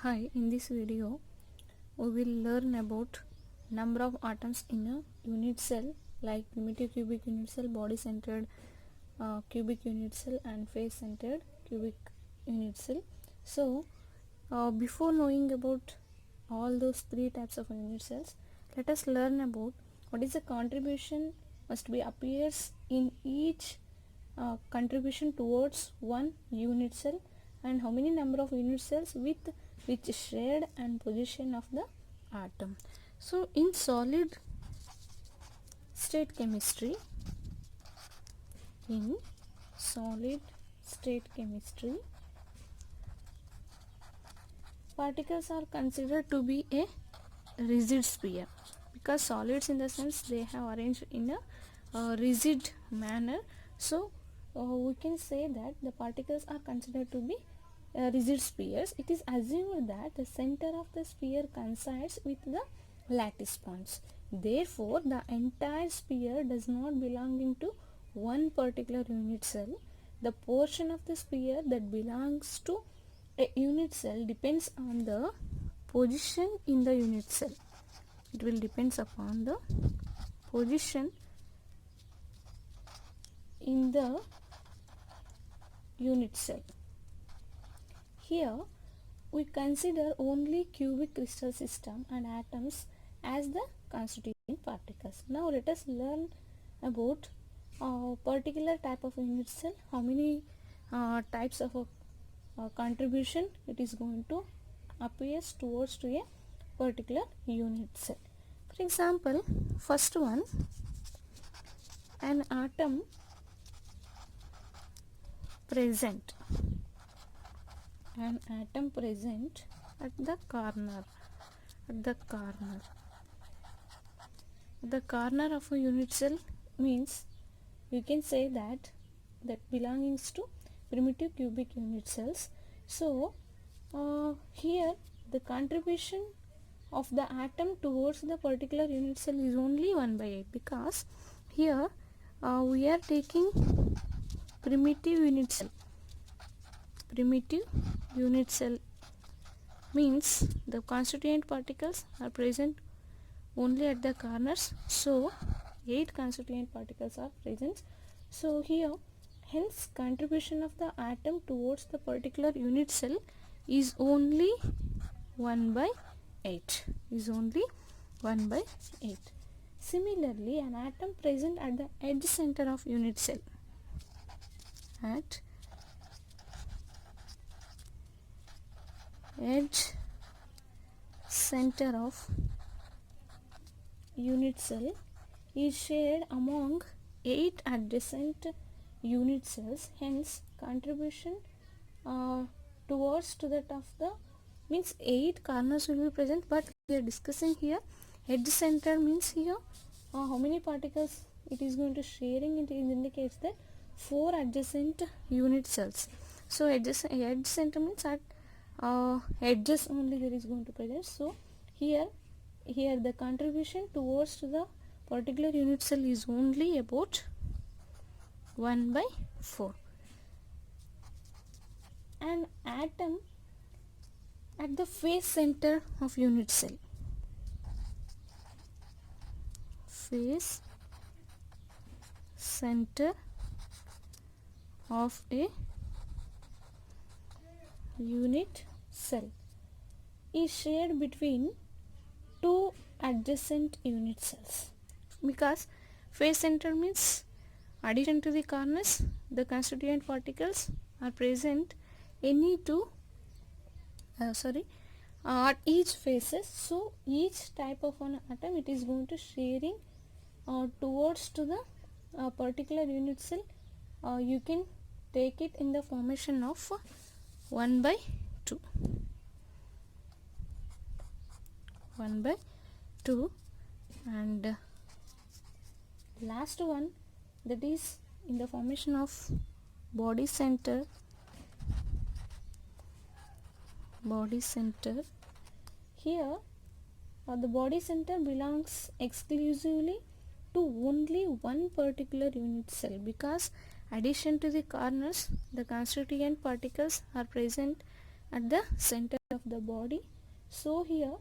Hi, in this video we will learn about number of atoms in a unit cell like primitive cubic unit cell, body centered cubic unit cell and face centered cubic unit cell. So before knowing about all those three types of unit cells, let us learn about what is the contribution must be appears in each contribution towards one unit cell, and how many number of unit cells with which shade and position of the atom. So in solid state chemistry, in solid state chemistry, particles are considered to be a rigid sphere, because solids in the sense they have arranged in a rigid manner. So we can say that the particles are considered to be rigid spheres. It is assumed that the center of the sphere coincides with the lattice points. Therefore, the entire sphere does not belong into one particular unit cell. The portion of the sphere that belongs to a unit cell depends on the position in the unit cell. It will depends upon the position in the unit cell. Here we consider only cubic crystal system and atoms as the constituent particles. Now let us learn about a particular type of unit cell, how many types of contribution it is going to appears towards to a particular unit cell. For example, first one, an atom present at the corner of a unit cell means you can say that belongs to primitive cubic unit cells. So here the contribution of the atom towards the particular unit cell is only 1/8, because here we are taking primitive unit cell means the constituent particles are present only at the corners. So 8 constituent particles are present. So here hence contribution of the atom towards the particular unit cell is only 1/8, Similarly, an atom present at the edge center of unit cell, at edge center of unit cell is shared among 8 adjacent unit cells. Hence contribution towards to that of the means 8 corners will be present, but we are discussing here edge center means here how many particles it is going to sharing. It indicates that 4 adjacent unit cells. So edge center means at edges only there is going to present. So here the contribution towards to the particular unit cell is only about 1/4. An atom at the face center of unit cell, face center of a unit cell is shared between 2 adjacent unit cells, because face center means addition to the corners the constituent particles are present any two at each faces. So each type of an atom it is going to sharing towards to the particular unit cell. You can take it in the formation of 1/2, and last one, that is in the formation of body center. Here the body center belongs exclusively to only one particular unit cell, because addition to the corners the constituent particles are present at the center of the body. So here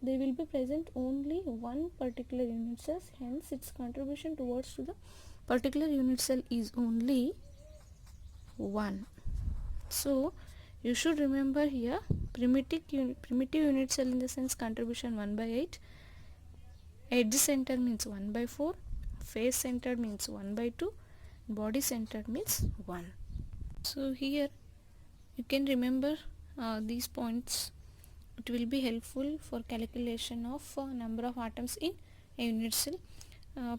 they will be present only one particular unit cells, hence its contribution towards to the particular unit cell is only 1. So you should remember here primitive unit cell in the sense contribution 1 by 8, edge center means 1 by 4, face center means 1 by 2, body center means 1. So here you can remember these points. It will be helpful for calculation of number of atoms in a unit cell.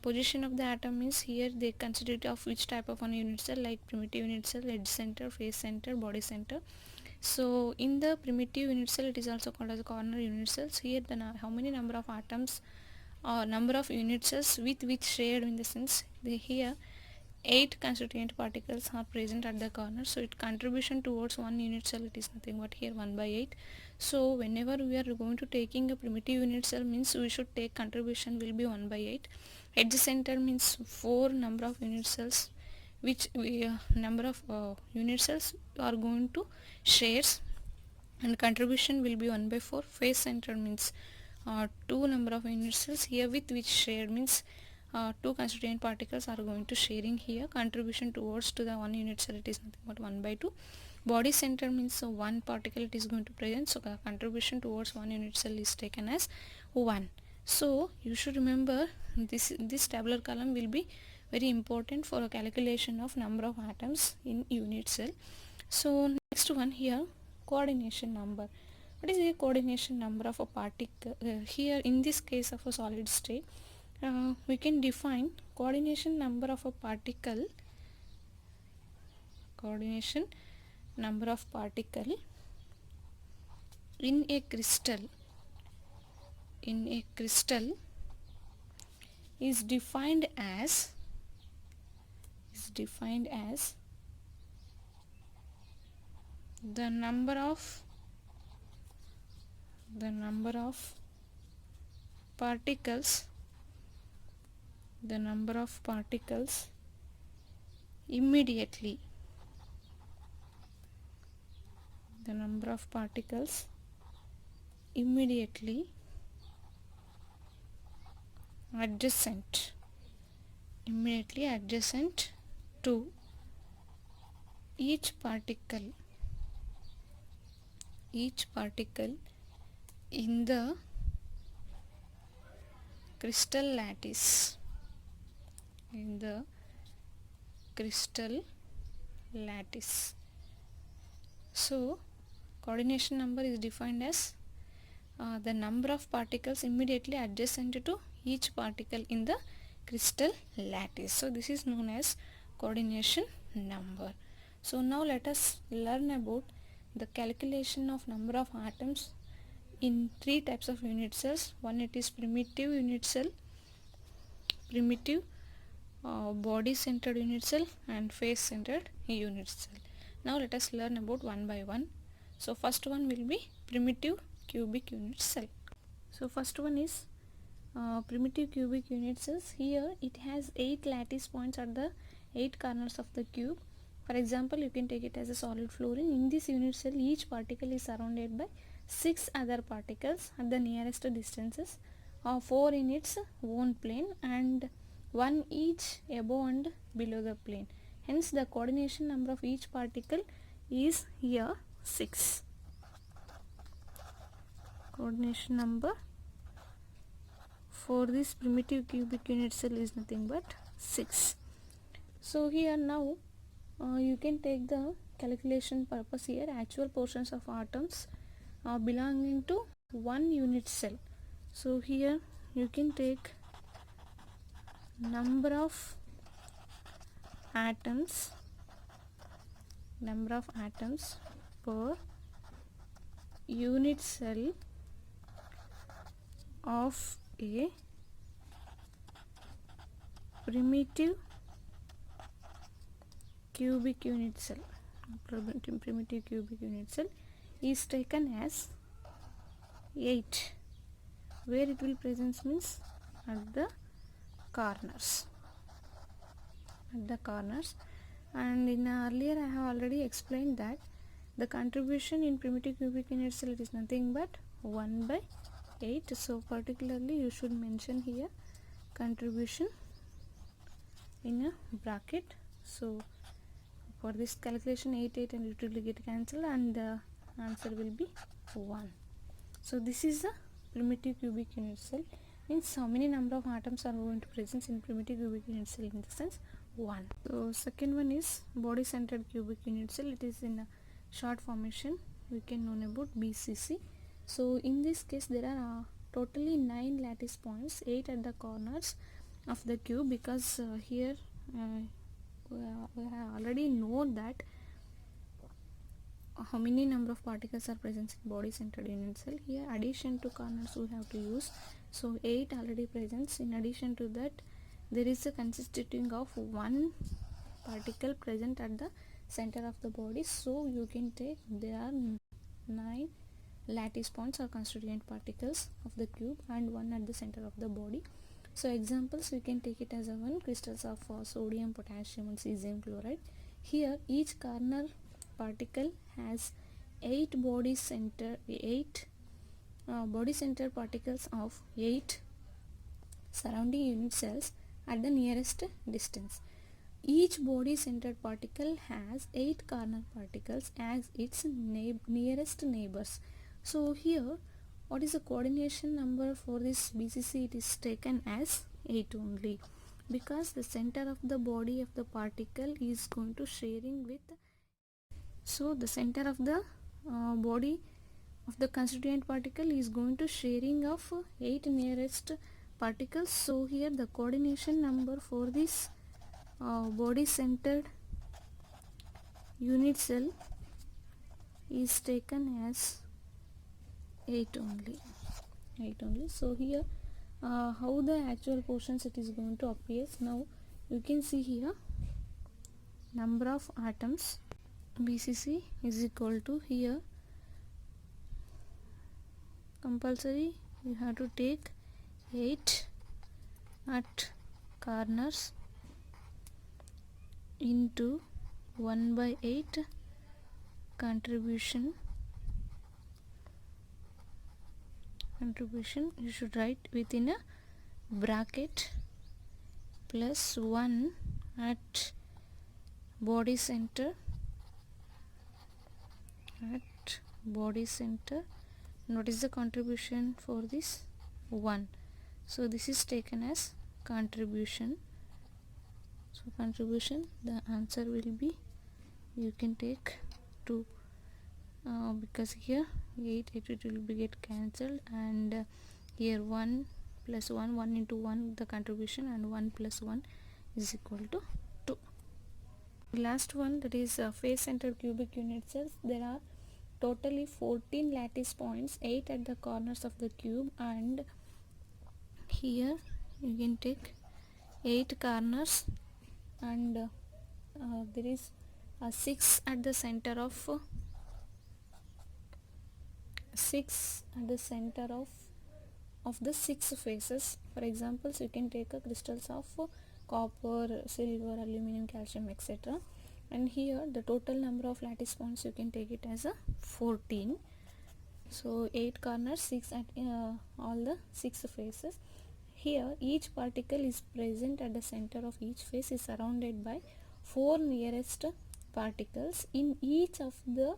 Position of the atom is here they consider it of which type of an unit cell, like primitive unit cell, edge center, face center, body center. So in the primitive unit cell it is also called as a corner unit cells. Here the how many number of atoms or number of unit cells with which shared in the sense they here 8 constituent particles are present at the corner, so its contribution towards one unit cell it is nothing but here 1 by 8. So whenever we are going to taking a primitive unit cell means we should take contribution will be 1 by 8. Edge center means 4 number of unit cells which number of unit cells are going to shares, and contribution will be 1 by 4. Face center means 2 number of unit cells here with which shared means 2 constituent particles are going to sharing here, contribution towards to the one unit cell it is nothing but 1 by 2. Body center means one particle it is going to present, so the contribution towards one unit cell is taken as 1. So you should remember this tabular column will be very important for a calculation of number of atoms in unit cell. So next one here, coordination number. What is the coordination number of a particle? Here in this case of a solid state, we can define coordination number of a particle, coordination number of particle in a crystal is defined as the number of particles immediately adjacent to each particle in the crystal lattice. So coordination number is defined as the number of particles immediately adjacent to each particle in the crystal lattice. So this is known as coordination number. So now let us learn about the calculation of number of atoms in 3 types of unit cells. One, it is primitive unit cell, body centered unit cell, and face centered unit cell. Now let us learn about one by one. So first one will be primitive cubic unit cell. So first one is primitive cubic unit cells. Here it has 8 lattice points at the 8 corners of the cube. For example, you can take it as a solid fluorine. In this unit cell, each particle is surrounded by 6 other particles at the nearest distances, 4 in its own plane and 1 each above and below the plane. Hence the coordination number of each particle is here 6. Coordination number for this primitive cubic unit cell is nothing but 6. So here now you can take the calculation purpose here, actual portions of atoms belonging to one unit cell. So here you can take number of atoms per unit cell of a primitive cubic unit cell. Primitive cubic unit cell is taken as 8, where it will present means at the corners. And in earlier I have already explained that the contribution in primitive cubic unit cell, it is nothing but 1 by 8. So particularly you should mention here contribution in a bracket. So for this calculation 8 and it will get cancelled and the answer will be 1. So this is the primitive cubic unit cell, means how many number of atoms are going to present in primitive cubic unit cell, in the sense 1. So second one is body centered cubic unit cell. It is in a short formation, we can know about BCC. So in this case there are totally 9 lattice points, 8 at the corners of the cube, because here we have already known that how many number of particles are present in body centered unit cell. Here addition to corners we have to use, so 8 already present. In addition to that, there is a consisting of 1 particle present at the center of the body, so you can take there are 9 lattice points or constituent particles of the cube and 1 at the center of the body. So examples we can take it as a 1 crystals of sodium, potassium and cesium chloride. Here each corner particle has 8 body center particles of 8 surrounding unit cells at the nearest distance. Each body centered particle has 8 corner particles as its nearest neighbors. So here what is the coordination number for this BCC? It is taken as 8 only, because the center of the body of the particle is going to sharing with, so the center of the body of the constituent particle is going to sharing of 8 nearest particles. So here the coordination number for this body centered unit cell is taken as 8 only. So here how the actual portions it is going to appear. Now you can see here number of atoms BCC is equal to, here compulsory you have to take 8 at corners into 1 by 8 contribution you should write within a bracket plus 1 at body center and what is the contribution for this? 1. So this is taken as contribution. So contribution, the answer will be, you can take 2, because here 8 it will be get cancelled, and here 1 plus 1 into 1 the contribution, and 1 plus 1 is equal to 2. Last one, that is face centered cubic unit cells. There are totally 14 lattice points, 8 at the corners of the cube, and here you can take 8 corners, and there is 6 at the center of the 6 faces. For examples, you can take crystals of copper, silver, aluminum, calcium, etc. And here the total number of lattice points you can take it as a 14. So 8 corners, 6 at all the 6 faces. Here each particle is present at the center of each face, is surrounded by 4 nearest particles in each of the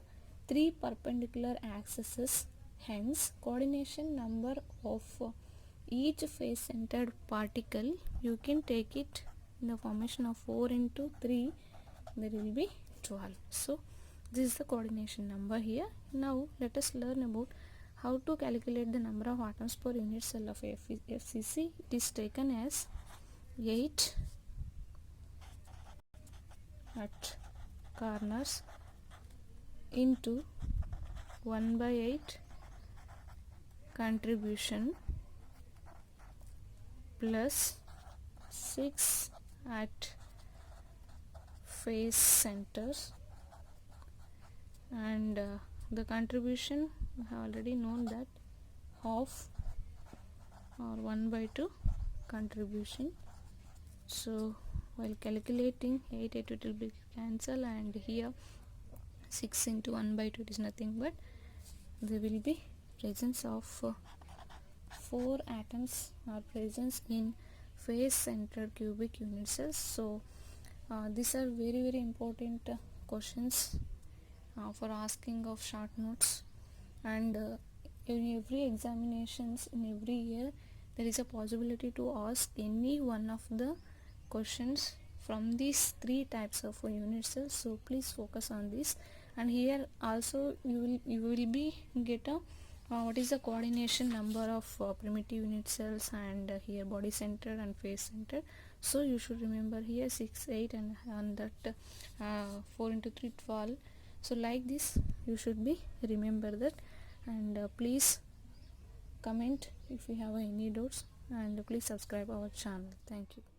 3 perpendicular axes. Hence coordination number of each face centered particle, you can take it in the formation of 4 into 3, there will be 12. So this is the coordination number here. Now let us learn about how to calculate the number of atoms per unit cell of FCC. It is taken as 8 at corners into 1 by 8 contribution plus 6 at face centers, and the contribution we have already known that half or 1 by 2 contribution. So while calculating 8 it will be cancelled, and here 6 into 1 by 2, it is nothing but there will be presence of 4 atoms are presence in face centered cubic unit cells. So these are very important questions for asking of short notes, and in every examinations in every year there is a possibility to ask any one of the questions from these 3 types of unit cells. So please focus on this, and here also you will be get a what is the coordination number of primitive unit cells, and here body centered and face centered. So you should remember here 6, 8, and that 4 into 3, 12. So like this you should be remember that, and please comment if you have any doubts, and please subscribe our channel. Thank you.